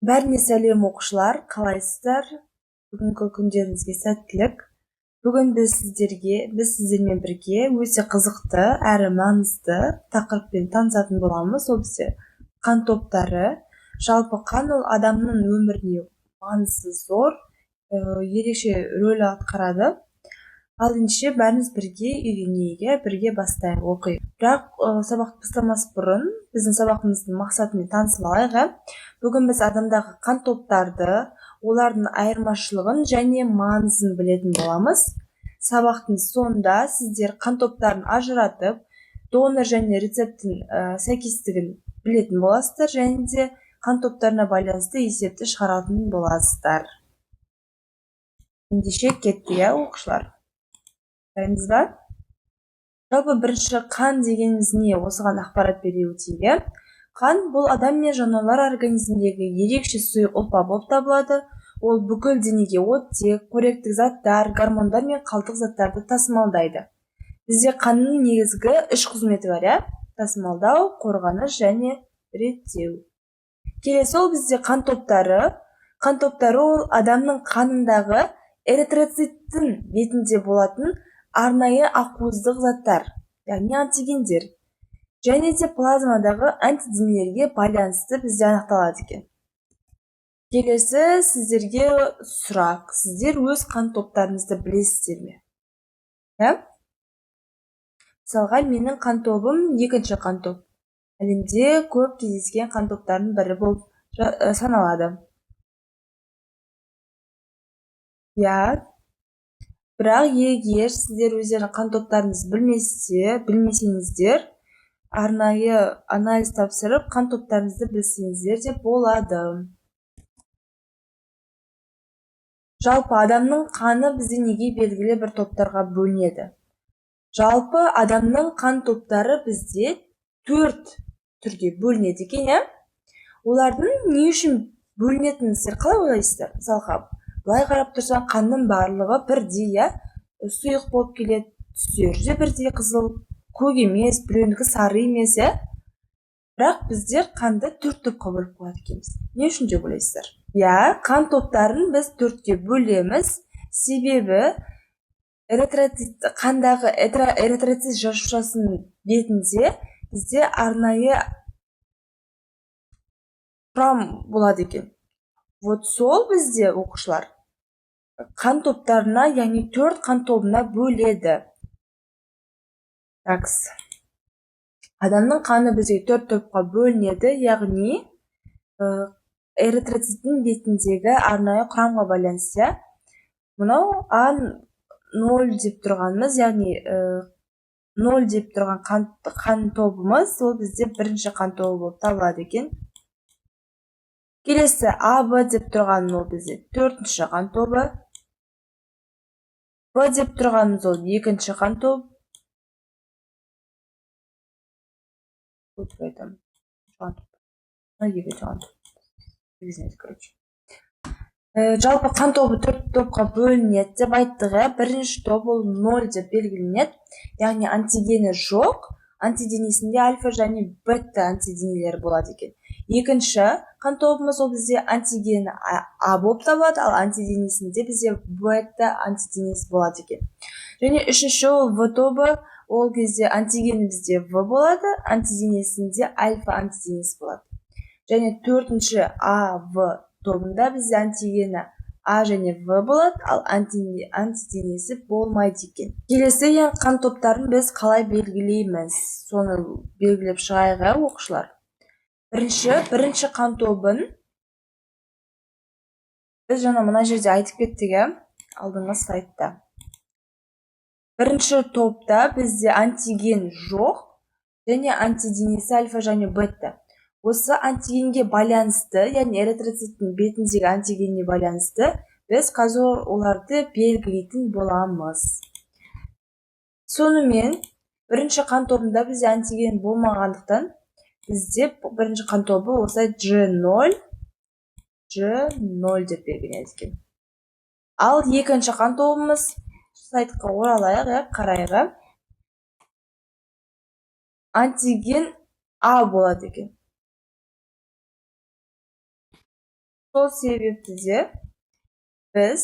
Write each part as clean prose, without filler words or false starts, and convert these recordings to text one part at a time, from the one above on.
Бәріне сәлем оқушылар, қалайсыздар? Бүгінгі күндеріңізге сәттілік. Бүгін біз сіздермен бірге өте қызықты әрі маңызды тақырыппен танысатын боламыз. Ол бізде қан топтары. Жалпы қан ол адамның өміріне маңызы зор, ерекше рөл атқарады. Ал ендеше бәріміз бірге үйренейік, бірге бастайық, оқиық. Бірақ сабақты бастамас бұрын біздің сабағымыздың мақсатымен танысып алайық. Бүгін біз адамдағы қан топтарды, олардың айырмашылығын және маңызын білетін боламыз. Сабақтың соңында сіздер қан топтарын ажыратып, донор және рецепттің сәйкестігін білетін боласыздар, және де қан топтарына байланысты есепті шығаратын боласыздар. Ендеше кеттік, оқушылар. Дайынсыз ба? Жалпы бірінші қан дегеніміз не? Осыған ақпарат бере өтейік. Қан бұл адам мен жануарлар организміндегі ерекше сұйық ұлпа болып табылады. Ол бүкіл денеге оттек, қоректік заттар, гормондар мен қалдық заттарды тасымалдайды. Бізде қанның негізгі үш қызметі бар, тасымалдау, қорғаныш және реттеу. Келесі ол бізде қан топтары. Қан топтары ол адамның қанындағы эритроциттің бетінде болатын арнайы ақуыздық заттар, яғни антигендер, және де плазмадағы антиденелерге байланысты бізде анықталады екен. Келесі сіздерге сұрақ. Сіздер өз қан топтарыңызды білесіздер ме? Мысалға, менің қан тобым екінші қан топ. Әлемде көп кездескен қан топтардың бірі болып саналады. Бірақ егер сіздер өздерінің қан топтарыңызды білмесеңіздер, арнайы анализ тапсырып, қан топтарыңызды білсеңіздер де болады. Жалпы адамның қаны бізде неге белгілі бір топтарға бөлінеді? Жалпы адамның қан топтары бізде 4 түрге бөлінеді екен, Олардың не үшін бөлінетінін сіздер қалай ойлайсыздар? Мысалға, былай қарап тұрсаң, қанның барлығы бірдей, сұйық болып келеді, түстері де бірдей, қызыл, көк емес, біреуінікі сары емес, Бірақ біздер қанды 4 топқа бөліп қояды екенбіз. Не үшін деп ойлайсыздар? Қан топтарын біз 4-ке бөлеміз. Себебі қандағы эритроцит жасушасының бетінде бізде арнайы құрам болады екен. Сол бізде оқушылар қан топтарына, яғни 4 қан тобына бөледі. Адамның қаны бізде 4 топқа бөлінеді, яғни эритроциттің бетіндегі арнайы құрамға байланысты. Мынау А0 деп тұрғанымыз, яғни 0 деп тұрған қан тобымыз, ол бізде бірінші қан тобы болып табылады екен. Келесі АБ деп тұрғанымыз ол бізде 4-ші қан тобы. Б деп тұрғанымыз ол 2-ші қан тобы. Жалпы қан тобы 4 топқа бөлінеді деп айттық. Бірінші топ ол 0 деп белгіленеді, яғни антигені жоқ, антиденесінде альфа және бета антиденелері болады екен. Екінші қан тобымыз ол бізде антигені А болып табылады, ал антиденесінде бізде бета антиденесі болады екен. Және үшінші ол В тобы, ол кезде антигені бізде В болады, антиденесінде альфа антиденесі болады. Және төртінші А-В тобында бізде антигені А және В болады, ал антиденесі болмайды екен. Келесі қан топтарын біз қалай белгілейміз? Соны белгілеп шығайық, оқушылар. Бірінші қан тобын біз жаңа мына жерде айтып кеттік, алдыңғы слайдта. Бірінші топта бізде антиген жоқ, және антиденесі альфа және бета. Осы антигенге байланысты, яғни эритроциттің бетіндегі антигенге байланысты, біз қазір оларды белгілейтін боламыз. Сонымен, бірінші қан тобында бізде антиген болмағандықтан, бізде бірінші қан тобы осылай G0 деп белгіленеді екен. Ал екінші қан тобымыз, слайдқа оралайық, қарайық. Антиген А болады екен. Сол себепті де біз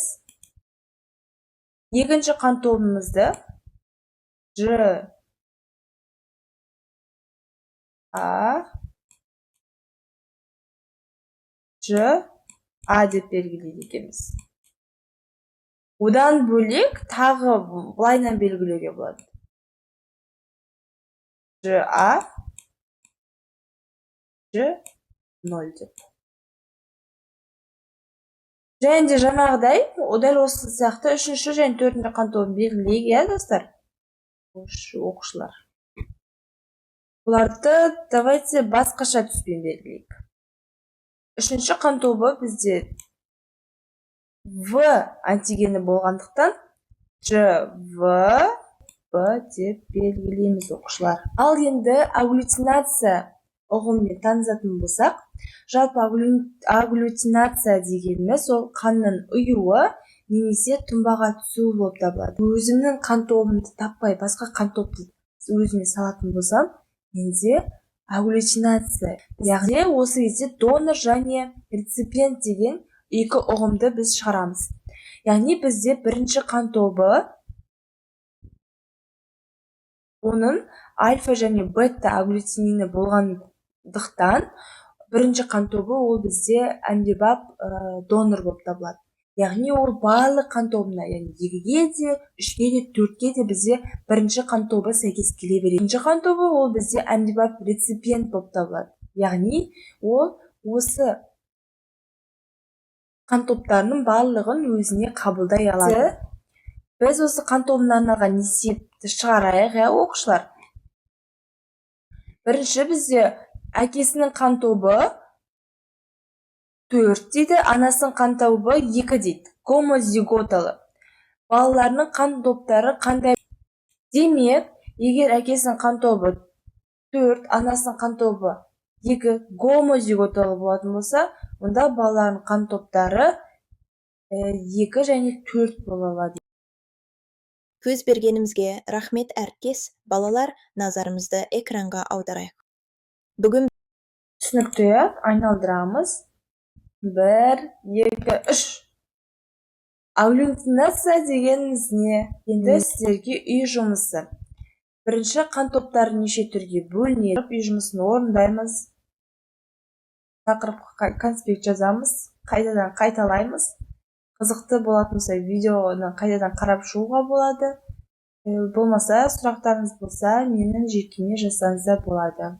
екінші қан тобымызды Ж А деп белгілейді екенбіз. Одан бөлек тағы былайынан белгілеуге болады. Ж0 деп. Және де жаңағыдай, дәл осы сияқты үшінші және төртінші қан тобын белгілейік, иә достар? Оқушылар. Бұларды давайте басқаша түспен белгілейік. Үшінші қан тобы бізде В антигені болғандықтан ЖВ деп белгілейміз оқушылар. Ал енді агглютинация ұғымымен танысатын болсақ, жалпы агглютинация дегеніміз ол қанның ұюы немесе тұнбаға түсуі болып табылады. Өзімнің қан тобымды таппай, басқа қан тобты өзіме салатын болсам, менде агглютинация. Яғни осы кезде донор және реципиент деген екі ұғымды біз шығарамыз. Яғни бізде бірінші қан тобы оның альфа және бета агглютиніні болғандықтан бірінші қан тобы ол бізде әмбебап донор болып табылады. Яғни ол барлық қан тобына, яғни 2-ге де, 3-ге де, 4-ге де бізде бірінші қан тобы сәйкес келе береді. Бірінші қан тобы ол бізде әмбебап реципиент болып табылады. Яғни ол осы қан топтарының барлығын өзіне қабылдай алады. Біз осы қан тобына арналған есепті шығарайық, оқушылар. Бірінші бізде әкесінің қан тобы 4 дейді, анасының қан тобы 2 дейді. Гомозиготалы. Балаларының қан топтары қандай? Демек, егер әкесінің қан тобы 4, анасының қан тобы 2 гомозиготалы болатын болса, онда балалардың қан топтары 2 және 4 бола алады. Көз бергенімізге рахмет әріптес. Балалар, назарымызды экранға аударайық. Бүгін түсінікті, айналдырамыз. 1, 2, 3. Агглютинация дегеніміз не? Енді сіздерге үй жұмысы. Бірінші қан топтары неше түрге бөлінеді? Үй жұмысын орындаймыз. Тақырыпқа конспект жазамыз. Қайтадан қайталаймыз. Қызықты болатын болса, видеоны қайтадан қарап шығуға болады. Болмаса, сұрақтарыңыз болса, менің жекеме жазсаңыз да болады.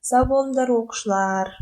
Сау болыңдар оқушылар.